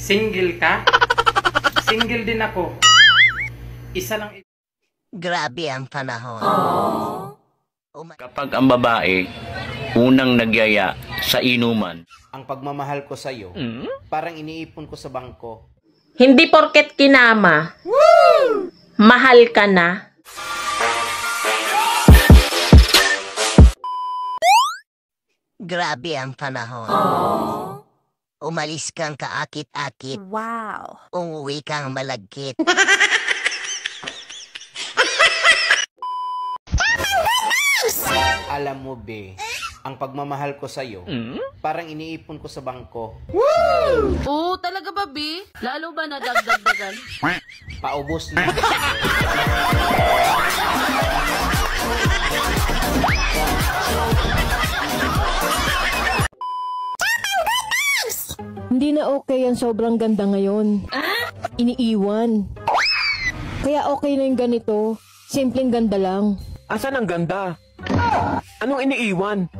Single ka? Single din ako. Isa lang. Grabe ang panahon. Kapag ang babae unang nagyaya sa inuman, ang pagmamahal ko sa'yo, parang iniipon ko sa bangko. Hindi porket kinama, mahal ka na. Grabe ang panahon. Umalis kang kaakit-akit. Wow. Umuwi kang malagkit. Alam mo, be, ang pagmamahal ko sa'yo, parang iniipon ko sa bangko. Oo, talaga ba, B? Lalo ba nadagdagdagan? Paubos na. Hindi na okay ang sobrang ganda ngayon. Iniiwan. Kaya okay na yung ganito. Simpleng ganda lang. Asan ang ganda? Anong iniiwan?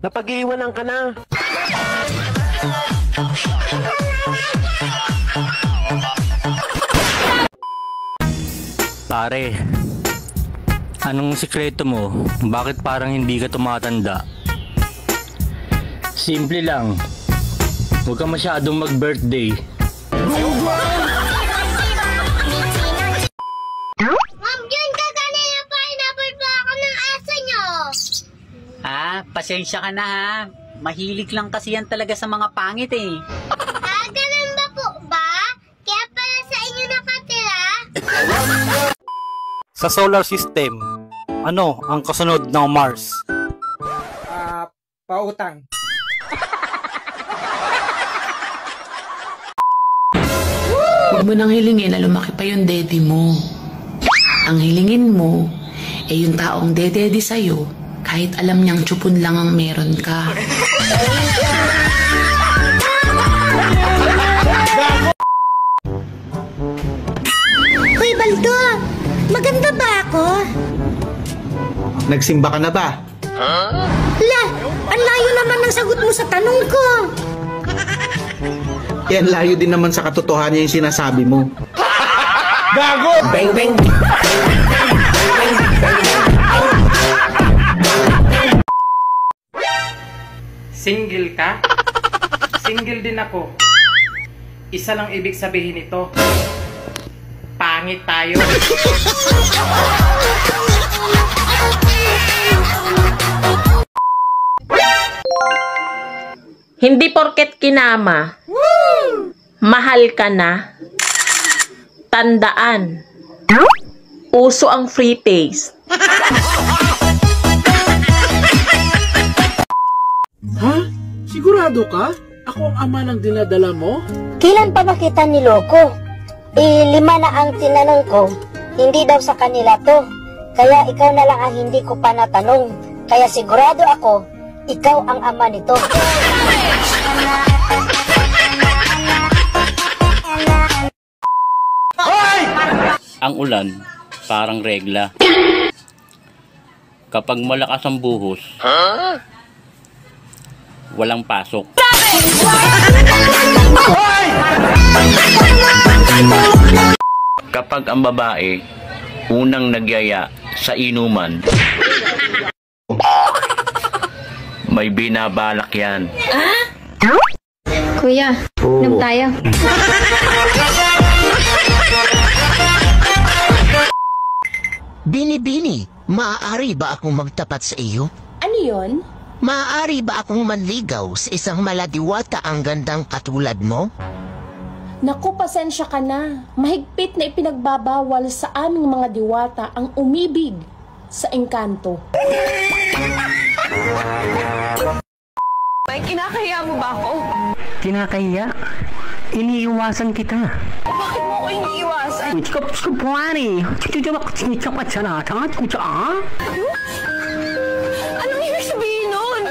Napag-iiwanan ka na. Pare, anong sikreto mo? Bakit parang hindi ka tumatanda? Simple lang. Huwag ka masyadong mag-birthday. Ma'am, yun ka kanina pineapple pa ako ng asa nyo. Pasensya ka na ha. Mahilig lang kasi yan talaga sa mga pangit eh. Ganun ba po ba? Kaya pala sa inyo nakatira? Sa solar system, ano ang kasunod ng Mars? Pautang. Huwag mo nang hilingin na lumaki pa yung daddy mo. Ang hilingin mo, yung taong dedede sa'yo, kahit alam niyang tsupon lang ang meron ka. Hoy, Baldo! Maganda ba ako? Nagsimba ka na ba? La, ang layo naman ng sagot mo sa tanong ko. Yan, layo din naman sa katotohanan yung sinasabi mo. Gago! Bang bang! Single ka? Single din ako. Isa lang ibig sabihin nito. Pangit tayo. Hindi porket kinama, mahal ka na. Tandaan, uso ang free taste. Ha? Sigurado ka? Ako ang ama ng dinadala mo? Kailan pa ba kita niloko? 5 na ang tinanong ko. Hindi daw sa kanila to. Kaya ikaw na lang ang hindi ko pa natanong. Kaya sigurado ako, ikaw ang ama nito. ang ulan parang regla. Kapag malakas ang buhos, walang pasok. Kapag ang babae unang nagyaya sa inuman, may binabalak yan. Kuya, inom tayo. Bini-bini, maaari ba akong magtapat sa iyo? Ano yun? Maaari ba akong manligaw sa isang maladiwata ang gandang katulad mo? Naku, pasensya ka na. Mahigpit na ipinagbabawal sa aming mga diwata ang umibig sa engkanto. May kinakahiya mo ba ako? Kinakahiya? Iniiwasan kita. Bakit mo ako iniiwasan? Anong ibig sabihin nun?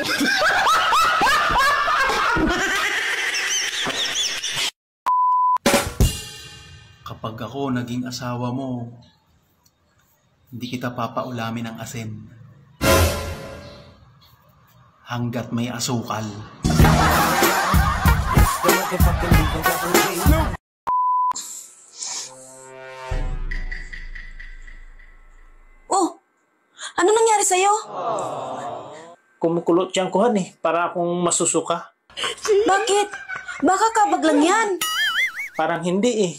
Kapag ako naging asawa mo, hindi kita papaulamin ng asin. Hanggat may asukal. kumukulot yung kuhan para akong masusuka. Bakit? Baka kabag lang yan. Parang hindi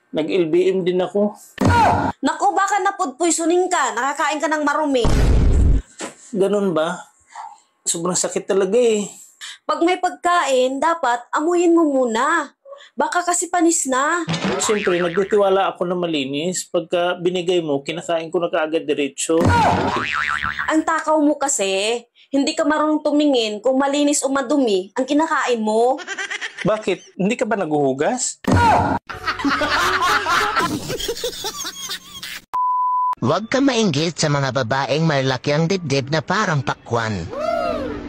Nag-LBM din ako. Naku, baka na-food poisoning ka. Nakakain ka ng marumi. Ganun ba? Sobrang sakit talaga Pag may pagkain, dapat amuyin mo muna. Baka kasi panis na. Siyempre, nagtitiwala ako na malinis. Pagka binigay mo, kinakain ko na kaagad diretso. Ang takaw mo kasi, hindi ka marunong tumingin kung malinis o madumi ang kinakain mo. Bakit? Hindi ka ba naguhugas? Huwag ka mainggit sa mga babaeng malaki ang dibdib na parang pakwan.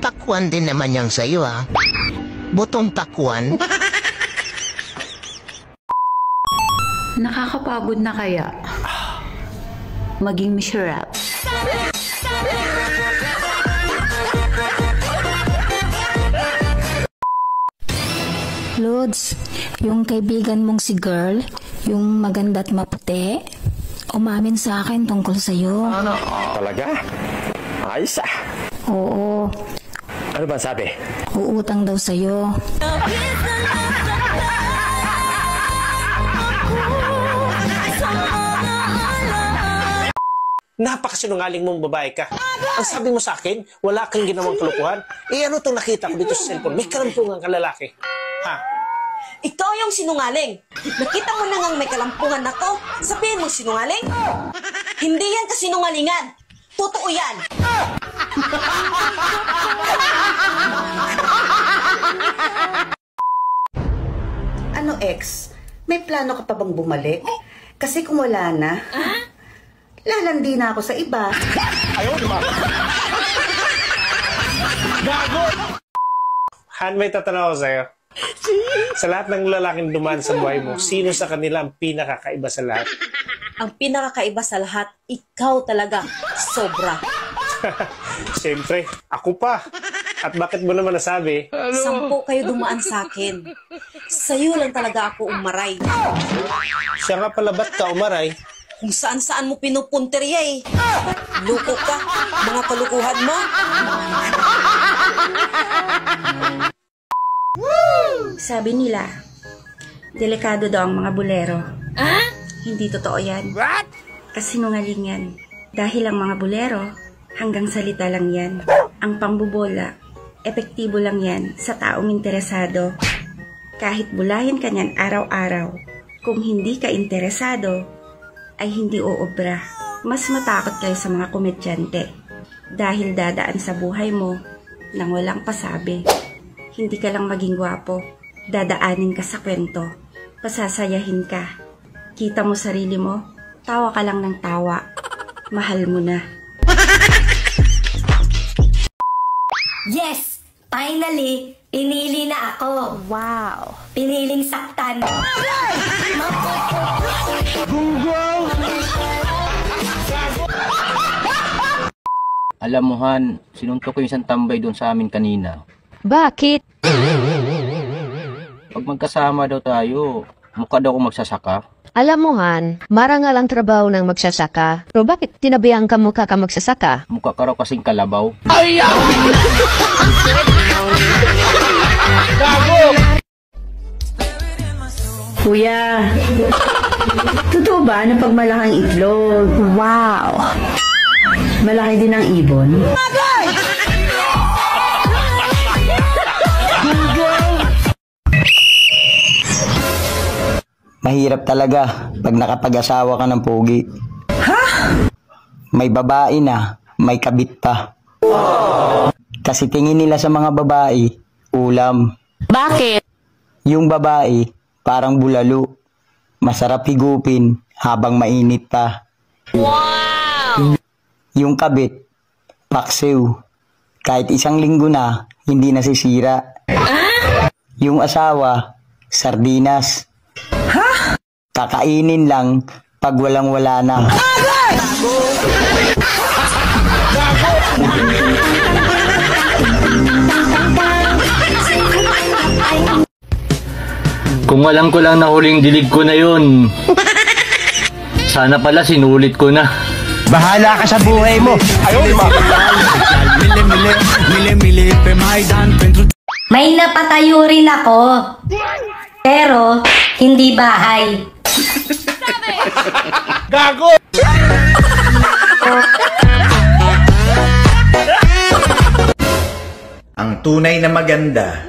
Pakwan din naman yang sa'yo Butong pakwan. Nakakapagod na kaya maging miserable. Lods, yung kaibigan mong si girl, yung maganda at maputi, umamin sa akin tungkol sa'yo. Ano? Talaga? Ayos Oo. Ano ba sabi? Uutang daw sa'yo. Napakasinungaling mong babae ka. Ang sabi mo sa akin, wala kang ginawang kalukuhan. Ano itong nakita ko dito sa cellphone? May kalampungan ka lalaki. Ikaw yung sinungaling. Nakita mo na ngang may kalampungan ako. Sabihin mo sinungaling? Hindi yan kasinungalingan. Totoo yan. Ano ex? May plano ka pa bang bumalik? Kasi kung wala na, lalandi na ako sa iba. Ayaw, Gago! Han, may tatanong ako sa'yo. Sa lahat ng lalaking dumaan sa buhay mo, sino sa kanila ang pinakakaiba sa lahat? Ang pinakakaiba sa lahat, ikaw talaga. Sobra. Siyempre, ako pa. At bakit mo naman nasabi? 10 kayo dumaan sa akin. Sa'yo lang talaga ako umaray. Siya nga pala, ba't ka umaray? Kung saan-saan mo pinupunteriya Luko ka. Mga kalukuhan mo. Sabi nila, delikado daw ang mga bolero. Hindi totoo yan. What? Kasinungaling yan. Dahil ang mga bolero, hanggang salita lang yan. Ang pambubola, epektibo lang yan sa taong interesado. Kahit bulahin ka niyan araw-araw, kung hindi ka interesado, ay hindi uobra. Mas matakot kayo sa mga komedyante dahil dadaan sa buhay mo nang walang pasabi. Hindi ka lang maging gwapo, dadaanin ka sa kwento, pasasayahin ka. Kita mo sarili mo, tawa ka lang ng tawa. Mahal mo na. Yes! Finally, pinili na ako. Wow! Piniling saktan. Alam mo, Han, sinuntok ko yung isang tambay doon sa amin kanina. Bakit? Pag magkasama daw tayo, mukha daw ako magsasaka. Alam mo, Han, marangal ang trabaho ng magsasaka. Pero bakit tinabihan ka mukha ka magsasaka? Mukha ka raw kasing kalabaw. Ay! Kuya, totoo ba na pag malaking itlog? Wow! Malaki din ang ibon? Mahirap talaga pag nakapag-asawa ka ng pogi. Ha? May babae na, may kabit pa. Kasi tingin nila sa mga babae, ulam. Bakit? Yung babae, parang bulalo. Masarap higupin habang mainit pa. Wow! Yung kabit, paksiw. Kahit isang linggo na, hindi nasisira. Yung asawa, sardinas. Ha? Kakainin lang pag walang-wala na. Kung alam ko lang na huling dilig ko na yun, sana pala sinulit ko na. Bahala ka sa buhay mo. Ayaw, May napatayo rin ako. Pero, hindi bahay. Gago! Ang tunay na maganda,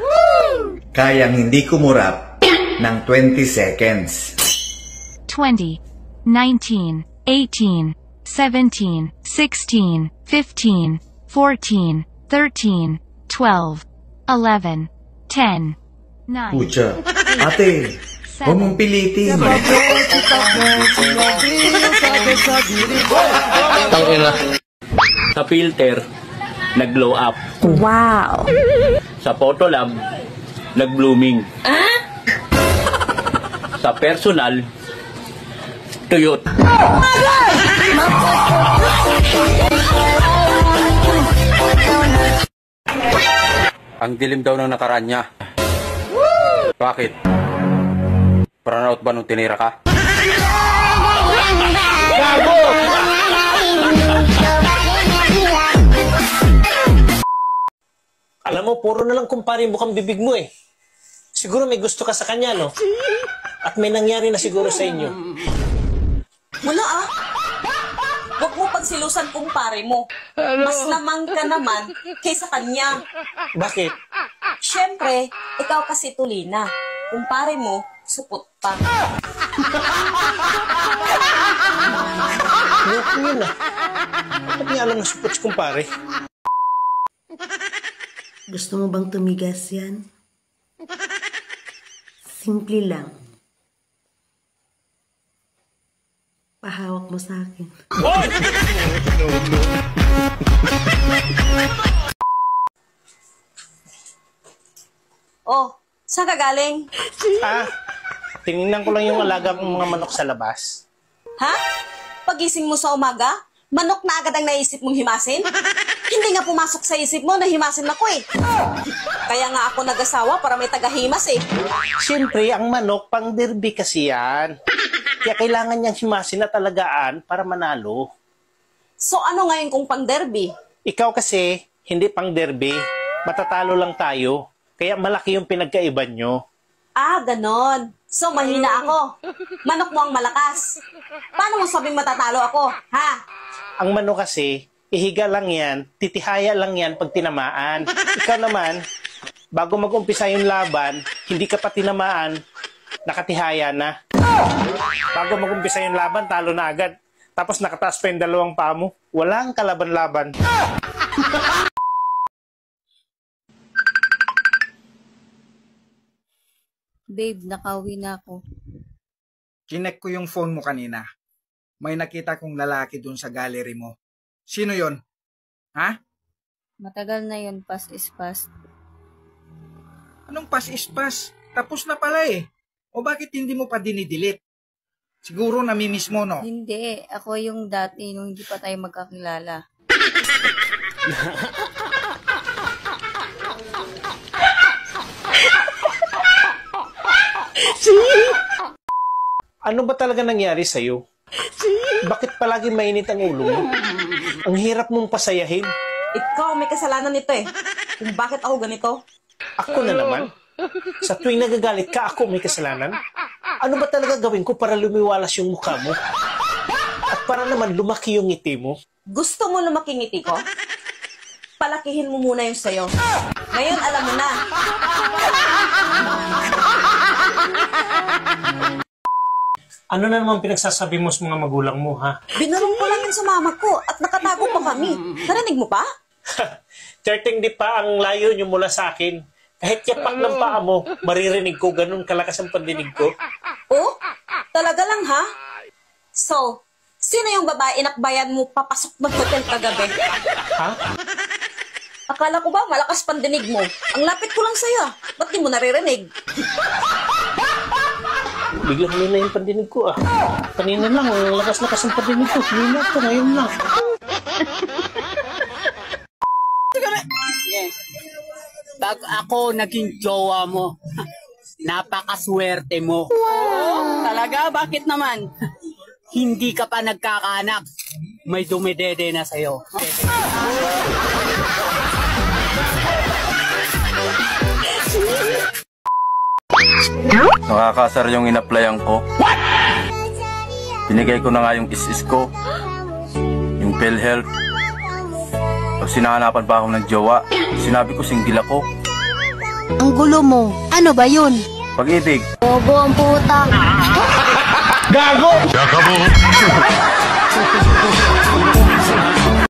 kayang hindi kumurap ng 20 seconds. 20, 19, 18, 17, 16, 15, 14, 13, 12, 11, 10, 9, Pucha, ate, huwag mong pilitin. Tangina. Sa filter, nag-glow up. Wow! Sa Photolab, nag-blooming. Sa personal, tuyot. Ang dilim daw ng nakaraan niya. Bakit? Burnout ba nung tinira ka? Gago! Alam mo, puro na lang kumpare yung bukang bibig mo eh. Siguro may gusto ka sa kanya, no? At may nangyari na siguro sa inyo. Wala ah. Huwag mo pagsilusan kumpare mo. Mas lamang ka naman kaysa kanya. Bakit? Siyempre, ikaw kasi tulina. Kumpare mo, supot pa. Loko yun ah. Bakit nga alam na supot si kumpare? Gusto mo bang tumigas yan? Simple lang. Pahawak mo sa akin. Oh, saan ka galing? Tinignan ko lang yung alaga kong mga manok sa labas. Ha? Pagising mo sa umaga, manok na agad ang naisip mong himasin? Hindi nga pumasok sa isip mo na himasin ako eh. Kaya nga ako nag-asawa para may tagahimas eh. Siyempre, ang manok pang derby kasi yan. Kaya kailangan niyang himasin at alagaan para manalo. So ano ngayon kung pang derby? Ikaw kasi, hindi pang derby. Matatalo lang tayo. Kaya malaki yung pinagkaiban nyo. Ah, ganon. So mahina ako. Manok mo ang malakas. Paano mo sabing matatalo ako, ha? Ang manok kasi, ihiga lang yan, titihaya lang yan pag tinamaan. Ikaw naman, bago mag-umpisa yung laban, hindi ka pa tinamaan, nakatihaya na. Bago mag-umpisa yung laban, talo na agad. Tapos nakataas pa yung dalawang paa mo. Walang kalaban-laban. Babe, nakauwi na ako. Chinek ko yung phone mo kanina. May nakita kong lalaki dun sa gallery mo. Sino yon? Ha? Matagal na yun, past is past. Anong past is past? Tapos na pala eh. O bakit hindi mo pa dinidelete? Siguro namimiss mo, no? Hindi, ako yung dati nung hindi pa tayo magkakilala. Ano ba talaga nangyari sa'yo? Bakit palagi mainit ang ulo mo? Ang hirap mong pasayahin. Ikaw may kasalanan nito eh. Kung bakit ako ganito? Ako na naman? Sa tuwing nagagalit ka, ako may kasalanan? Ano ba talaga gawin ko para lumiwalas yung mukha mo? At para naman lumaki yung ngiti mo? Gusto mo lumaki ngiti ko? Palakihin mo muna yung sayo. Ngayon alam mo na. Ano na naman pinagsasabi mo sa mga magulang mo, ha? Binarong ko lang yun sa mama ko at nakatago pa kami. Narinig mo pa? 13 di pa ang layo nyo mula sa akin. Kahit yapak ng paa mo, maririnig ko, ganun kalakas ang pandinig ko. Oh? Talaga lang, ha? So, sino yung babae inakbayan mo papasok ng hotel kagabi? Ha? Akala ko ba malakas pandinig mo? Ang lapit ko lang sa'yo. Ba't di mo naririnig? Biglang huli na yung pandinig ko, ah. Kanina lang, ang lakas-lakas ang pandinig ko. Huli na ito, ngayon lang. Pag ako naging jowa mo, napakaswerte mo. Wow. Talaga? Bakit naman? Hindi ka pa nagkakaanak. May dumidede na sa'yo. Nakakasar yung in-applyan ko. What? Binigay ko na nga yung is ko. Yung PhilHealth. Pag sinahanapan pa ako ng jowa, sinabi ko single ako. Ang gulo mo. Ano ba yun? Pag-ibig. Bobo ang puta. Gago!